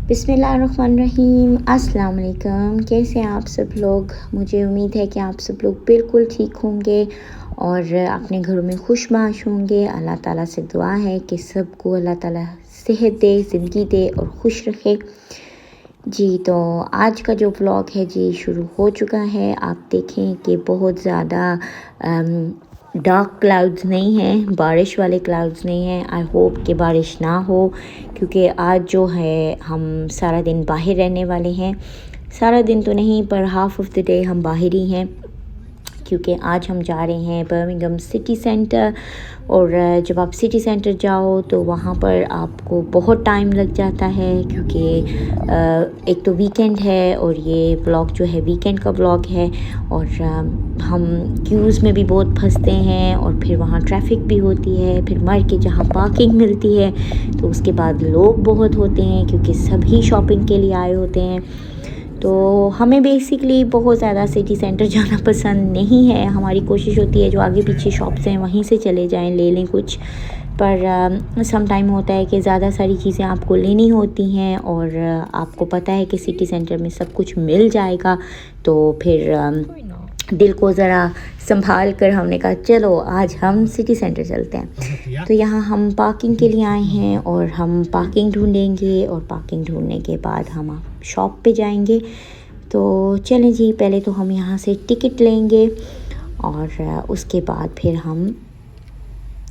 बिस्मिल्लाहिर्रहमानिर्रहीम। अस्सलाम वालेकुम। कैसे हैं आप सब लोग? मुझे उम्मीद है कि आप सब लोग बिल्कुल ठीक होंगे और अपने घरों में खुशबाश होंगे। अल्लाह ताला से दुआ है कि सबको अल्लाह ताला सेहत दे, ज़िंदगी दे और खुश रखे। जी, तो आज का जो व्लॉग है जी शुरू हो चुका है। आप देखें कि बहुत ज़्यादा डार्क क्लाउड्स नहीं हैं, बारिश वाले क्लाउड्स नहीं हैं। आई होप कि बारिश ना हो, क्योंकि आज जो है हम सारा दिन बाहर रहने वाले हैं। सारा दिन तो नहीं, पर हाफ़ ऑफ द डे हम बाहर ही हैं, क्योंकि आज हम जा रहे हैं बर्मिंघम सिटी सेंटर। और जब आप सिटी सेंटर जाओ तो वहाँ पर आपको बहुत टाइम लग जाता है, क्योंकि एक तो वीकेंड है और ये व्लॉग जो है वीकेंड का व्लॉग है। और हम क्यूज़ में भी बहुत फंसते हैं और फिर वहाँ ट्रैफिक भी होती है। फिर मर के जहाँ पार्किंग मिलती है तो उसके बाद लोग बहुत होते हैं, क्योंकि सभी शॉपिंग के लिए आए होते हैं। तो हमें बेसिकली बहुत ज़्यादा सिटी सेंटर जाना पसंद नहीं है। हमारी कोशिश होती है जो आगे पीछे शॉप्स हैं वहीं से चले जाएं, ले लें कुछ। पर सम टाइम होता है कि ज़्यादा सारी चीज़ें आपको लेनी होती हैं और आपको पता है कि सिटी सेंटर में सब कुछ मिल जाएगा, तो फिर दिल को ज़रा संभाल कर हमने कहा चलो आज हम सिटी सेंटर चलते हैं। तो यहाँ हम पार्किंग के लिए आए हैं और हम पार्किंग ढूंढेंगे और पार्किंग ढूंढने के बाद हम शॉप पे जाएंगे। तो चलें जी, पहले तो हम यहाँ से टिकट लेंगे और उसके बाद फिर हम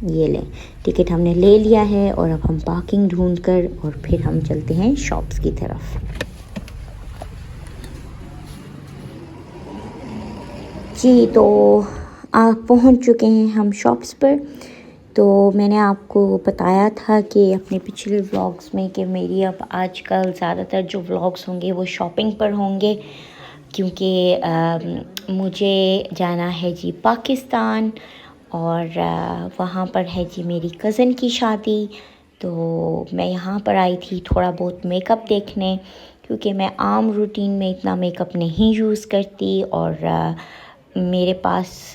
ये लें। टिकट हमने ले लिया है और अब हम पार्किंग ढूंढ कर और फिर हम चलते हैं शॉप्स की तरफ। जी, तो आप पहुंच चुके हैं हम शॉप्स पर। तो मैंने आपको बताया था कि अपने पिछले व्लॉग्स में कि मेरी अब आजकल ज़्यादातर जो व्लॉग्स होंगे वो शॉपिंग पर होंगे, क्योंकि मुझे जाना है जी पाकिस्तान और वहाँ पर है जी मेरी कज़न की शादी। तो मैं यहाँ पर आई थी थोड़ा बहुत मेकअप देखने, क्योंकि मैं आम रूटीन में इतना मेकअप नहीं यूज़ करती और मेरे पास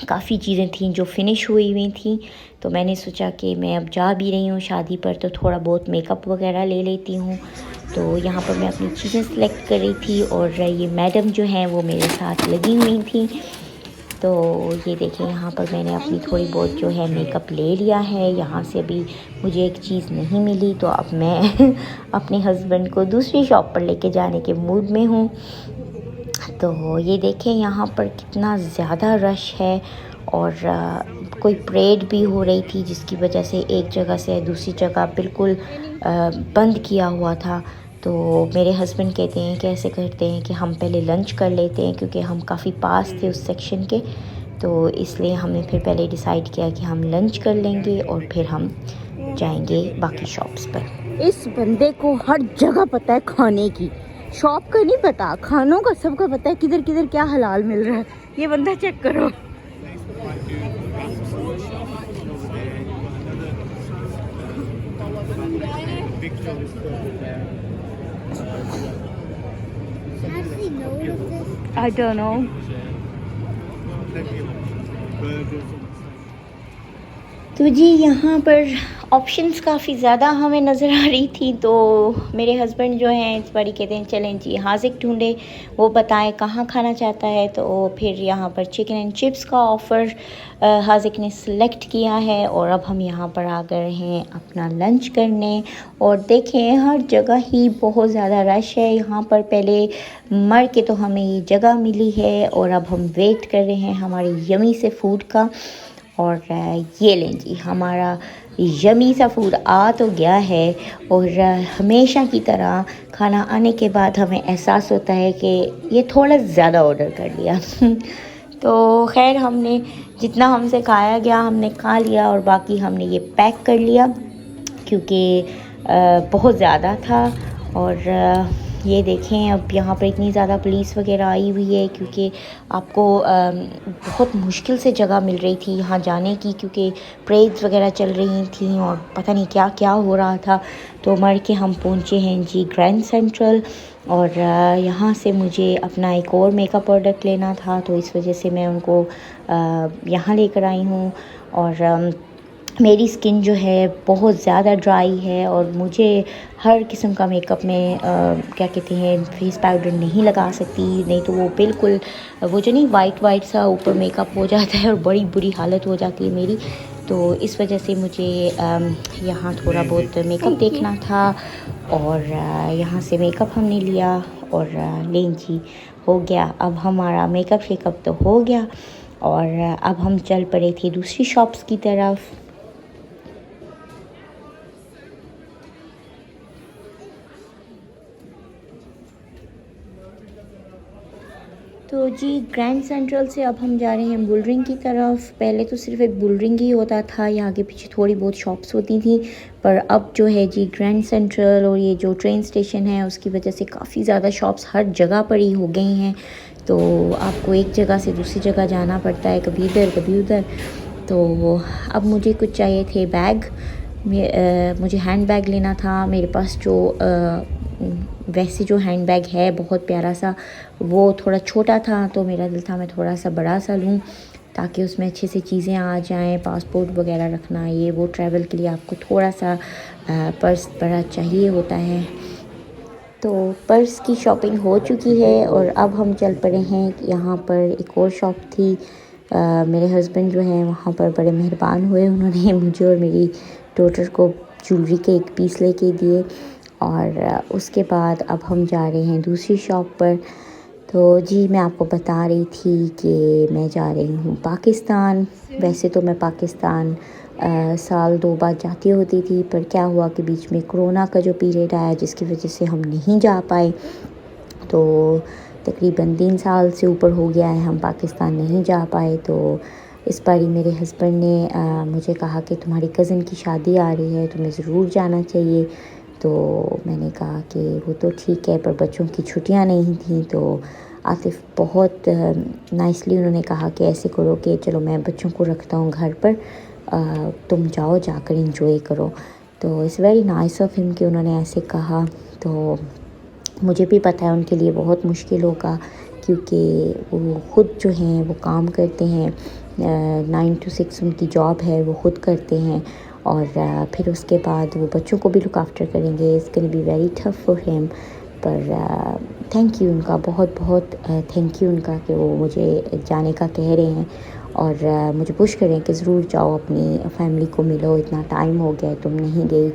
काफ़ी चीज़ें थीं जो फ़िनिश हुई थी। तो मैंने सोचा कि मैं अब जा भी रही हूँ शादी पर तो थोड़ा बहुत मेकअप वगैरह ले लेती हूँ। तो यहाँ पर मैं अपनी चीज़ें सेलेक्ट कर रही थी और ये मैडम जो हैं वो मेरे साथ लगी हुई थी। तो ये देखें, यहाँ पर मैंने अपनी थोड़ी बहुत जो है मेकअप ले लिया है। यहाँ से अभी मुझे एक चीज़ नहीं मिली, तो अब मैं अपने हस्बैंड को दूसरी शॉप पर लेके जाने के मूड में हूँ। तो ये देखें यहाँ पर कितना ज़्यादा रश है और कोई परेड भी हो रही थी, जिसकी वजह से एक जगह से दूसरी जगह बिल्कुल बंद किया हुआ था। तो मेरे हस्बैंड कहते हैं कि ऐसे करते हैं कि हम पहले लंच कर लेते हैं, क्योंकि हम काफ़ी पास थे उस सेक्शन के। तो इसलिए हमने फिर पहले डिसाइड किया कि हम लंच कर लेंगे और फिर हम जाएंगे बाकी शॉप्स पर। इस बंदे को हर जगह पता है खाने की, शॉप का नहीं पता, खानों का सबका पता है, किधर किधर क्या हलाल मिल रहा है। ये बंदा चेक करो। I don't know. तो जी यहाँ पर ऑप्शंस काफ़ी ज़्यादा हमें नज़र आ रही थी। तो मेरे हस्बैंड जो हैं इस बारी कहते हैं चलें जी हाजिक ढूंढे, वो बताएं कहाँ खाना चाहता है। तो फिर यहाँ पर चिकन एंड चिप्स का ऑफ़र हाजिक ने सिलेक्ट किया है और अब हम यहाँ पर आ गए हैं अपना लंच करने। और देखें हर जगह ही बहुत ज़्यादा रश है यहाँ पर। पहले मर के तो हमें ये जगह मिली है और अब हम वेट कर रहे हैं हमारे यमी से फ़ूड का। और ये लें जी, हमारा यमी सा फूड आ तो गया है। और हमेशा की तरह खाना आने के बाद हमें एहसास होता है कि ये थोड़ा ज़्यादा ऑर्डर कर लिया। तो खैर हमने जितना हमसे खाया गया हमने खा लिया और बाकी हमने ये पैक कर लिया, क्योंकि बहुत ज़्यादा था। और ये देखें अब यहाँ पर इतनी ज़्यादा पुलिस वगैरह आई हुई है, क्योंकि आपको बहुत मुश्किल से जगह मिल रही थी यहाँ जाने की, क्योंकि परेड्स वगैरह चल रही थी और पता नहीं क्या क्या हो रहा था। तो मर के हम पहुँचे हैं जी ग्रैंड सेंट्रल। और यहाँ से मुझे अपना एक और मेकअप प्रोडक्ट लेना था, तो इस वजह से मैं उनको यहाँ लेकर आई हूँ। और मेरी स्किन जो है बहुत ज़्यादा ड्राई है और मुझे हर किस्म का मेकअप में क्या कहते हैं फेस पाउडर नहीं लगा सकती, नहीं तो वो बिल्कुल वो जो नहीं वाइट वाइट सा ऊपर मेकअप हो जाता है और बड़ी बुरी हालत हो जाती है मेरी। तो इस वजह से मुझे यहाँ थोड़ा बहुत मेकअप देखना था और यहाँ से मेकअप हमने लिया और लें जी हो गया। अब हमारा मेकअप शेकअप तो हो गया और अब हम चल पड़े थे दूसरी शॉप्स की तरफ। तो जी ग्रैंड सेंट्रल से अब हम जा रहे हैं बुल रिंग की तरफ। पहले तो सिर्फ एक बुल रिंग ही होता था, यहाँ आगे पीछे थोड़ी बहुत शॉप्स होती थी, पर अब जो है जी ग्रैंड सेंट्रल और ये जो ट्रेन स्टेशन है उसकी वजह से काफ़ी ज़्यादा शॉप्स हर जगह पर ही हो गई हैं। तो आपको एक जगह से दूसरी जगह जाना पड़ता है, कभी इधर कभी उधर। तो अब मुझे कुछ चाहिए थे बैग, मुझे हैंड बैग लेना था। मेरे पास जो वैसे जो हैंड बैग है बहुत प्यारा सा, वो थोड़ा छोटा था, तो मेरा दिल था मैं थोड़ा सा बड़ा सा लूँ ताकि उसमें अच्छे से चीज़ें आ जाएं, पासपोर्ट वगैरह रखना, ये वो ट्रैवल के लिए आपको थोड़ा सा पर्स बड़ा चाहिए होता है। तो पर्स की शॉपिंग हो चुकी है और अब हम चल पड़े हैं। यहाँ पर एक और शॉप थी, मेरे हस्बैंड जो हैं वहाँ पर बड़े मेहरबान हुए, उन्होंने मुझे और मेरी डॉटर को ज्वेलरी के एक पीस लेके दिए। और उसके बाद अब हम जा रहे हैं दूसरी शॉप पर। तो जी मैं आपको बता रही थी कि मैं जा रही हूँ पाकिस्तान। वैसे तो मैं पाकिस्तान साल 2 बार जाती होती थी, पर क्या हुआ कि बीच में कोरोना का जो पीरियड आया जिसकी वजह से हम नहीं जा पाए। तो तकरीबन 3 साल से ऊपर हो गया है हम पाकिस्तान नहीं जा पाए। तो इस बार ही मेरे हस्बैंड ने मुझे कहा कि तुम्हारी कज़न की शादी आ रही है, तुम्हें ज़रूर जाना चाहिए। तो मैंने कहा कि वो तो ठीक है, पर बच्चों की छुट्टियां नहीं थी। तो आतिफ़ बहुत नाइसली उन्होंने कहा कि ऐसे करो कि चलो मैं बच्चों को रखता हूँ घर पर, तुम जाओ जाकर इंजॉय करो। तो it's very nice of him कि उन्होंने ऐसे कहा। तो मुझे भी पता है उनके लिए बहुत मुश्किल होगा, क्योंकि वो ख़ुद जो हैं वो काम करते हैं, 9 to 6 उनकी जॉब है, वो ख़ुद करते हैं और फिर उसके बाद वो बच्चों को भी लुक आफ्टर करेंगे। It's gonna be very tough for him. पर थैंक यू उनका, बहुत बहुत थैंक यू उनका कि वो मुझे जाने का कह रहे हैं और मुझे पुश कर रहे हैं कि ज़रूर जाओ, अपनी फैमिली को मिलो, इतना टाइम हो गया तुम नहीं गई।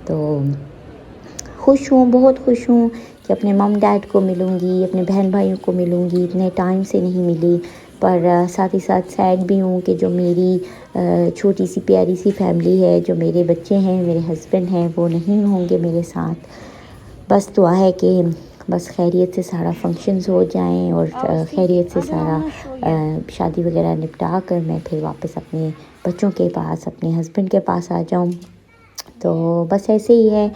तो खुश हूँ, बहुत खुश हूँ कि अपने मम डैड को मिलूँगी, अपने बहन भाइयों को मिलूँगी, इतने टाइम से नहीं मिली। पर साथ ही साथ सैड भी हूँ कि जो मेरी छोटी सी प्यारी सी फैमिली है, जो मेरे बच्चे हैं, मेरे हस्बैंड हैं, वो नहीं होंगे मेरे साथ। बस दुआ है कि बस खैरियत से सारा फंक्शंस हो जाएं और खैरियत से सारा शादी वगैरह निपटा कर मैं फिर वापस अपने बच्चों के पास, अपने हस्बैंड के पास आ जाऊं। तो बस ऐसे ही है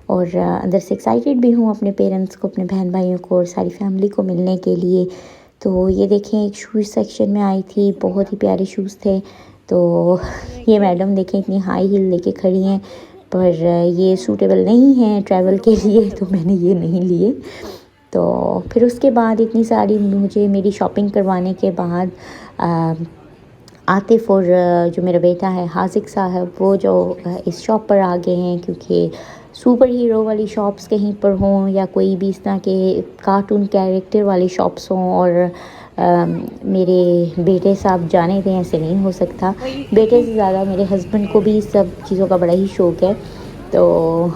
और अंदर से एक्साइटेड भी हूँ अपने पेरेंट्स को, अपने बहन भाइयों को और सारी फैमिली को मिलने के लिए। तो ये देखें, एक शूज़ सेक्शन में आई थी, बहुत ही प्यारे शूज़ थे। तो ये मैडम देखें इतनी हाई हील लेके खड़ी हैं, पर ये सूटेबल नहीं है ट्रैवल के लिए, तो मैंने ये नहीं लिए। तो फिर उसके बाद इतनी सारी मुझे मेरी शॉपिंग करवाने के बाद आतिफ़ और जो मेरा बेटा है हासिक साहब, वो जो इस शॉप पर आ गए हैं, क्योंकि सुपर हीरो वाली शॉप्स कहीं पर हों या कोई भी इस तरह के कार्टून कैरेक्टर वाली शॉप्स हों और मेरे बेटे साहब जाने दें, ऐसे नहीं हो सकता। बेटे से ज़्यादा मेरे हस्बैंड को भी सब चीज़ों का बड़ा ही शौक़ है। तो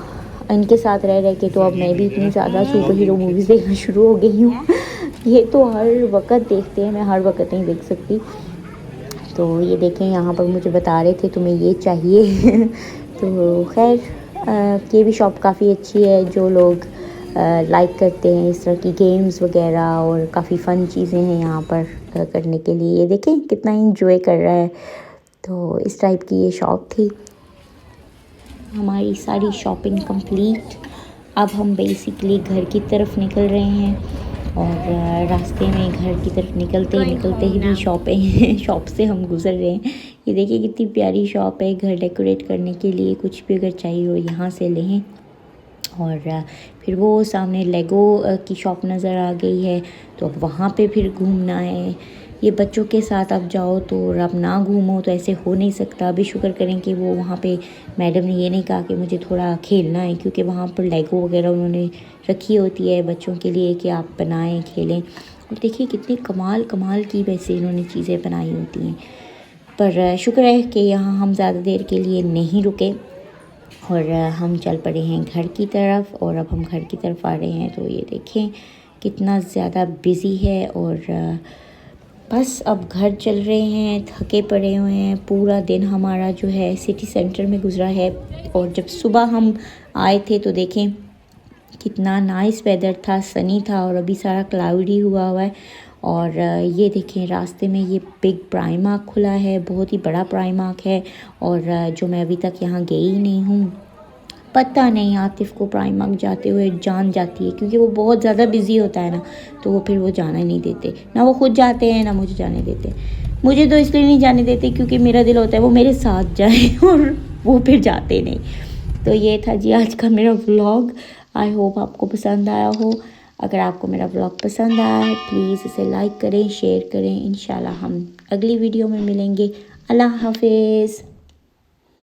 इनके साथ रह रह के तो अब मैं भी इतनी ज़्यादा सुपर हीरो मूवीज़ देखना शुरू हो गई हूँ। ये तो हर वक्त देखते हैं, मैं हर वक्त नहीं देख सकती। तो ये देखें, यहाँ पर मुझे बता रहे थे तुम्हें ये चाहिए। तो खैर ये भी शॉप काफ़ी अच्छी है, जो लोग लाइक करते हैं इस तरह की गेम्स वगैरह, और काफ़ी फ़न चीज़ें हैं यहाँ पर करने के लिए। ये देखें कितना इंजॉय कर रहा है। तो इस टाइप की ये शॉप थी। हमारी सारी शॉपिंग कंप्लीट। अब हम बेसिकली घर की तरफ निकल रहे हैं और रास्ते में घर की तरफ निकलते ही भी शॉप से हम गुज़र रहे हैं। ये देखिए कितनी प्यारी शॉप है, घर डेकोरेट करने के लिए कुछ भी अगर चाहिए हो यहाँ से लें। और फिर वो सामने लेगो की शॉप नज़र आ गई है, तो अब वहाँ पे फिर घूमना है। ये बच्चों के साथ आप जाओ तो और आप ना घूमो तो ऐसे हो नहीं सकता। अभी शुक्र करें कि वो वहाँ पे मैडम ने ये नहीं कहा कि मुझे थोड़ा खेलना है, क्योंकि वहाँ पर लेगो वगैरह उन्होंने रखी होती है बच्चों के लिए कि आप बनाएं खेलें। और देखिए कितनी कमाल कमाल की वैसे इन्होंने चीज़ें बनाई होती हैं। पर शुक्र है कि यहाँ हम ज़्यादा देर के लिए नहीं रुके और हम चल पड़े हैं घर की तरफ। और अब हम घर की तरफ आ रहे हैं तो ये देखें कितना ज़्यादा बिज़ी है। और बस अब घर चल रहे हैं, थके पड़े हुए हैं। पूरा दिन हमारा जो है सिटी सेंटर में गुजरा है। और जब सुबह हम आए थे तो देखें कितना नाइस वेदर था, सनी था। और अभी सारा क्लाउडी हुआ है। और ये देखें रास्ते में ये बिग प्राइमार्क खुला है, बहुत ही बड़ा प्राइमार्क है। और जो मैं अभी तक यहाँ गई नहीं हूँ, पता नहीं आतिफ़ को प्राइमार्क जाते हुए जान जाती है, क्योंकि वो बहुत ज़्यादा बिज़ी होता है ना, तो वो फिर वो जाना नहीं देते। ना वो खुद जाते हैं ना मुझे जाने देते। मुझे तो इसलिए नहीं जाने देते क्योंकि मेरा दिल होता है वो मेरे साथ जाए और वो फिर जाते नहीं। तो ये था जी आज का मेरा व्लॉग। आई होप आपको पसंद आया हो। अगर आपको मेरा व्लॉग पसंद आया है प्लीज़ इसे लाइक करें, शेयर करें। इंशाल्लाह हम अगली वीडियो में मिलेंगे। अल्लाह हाफिज़।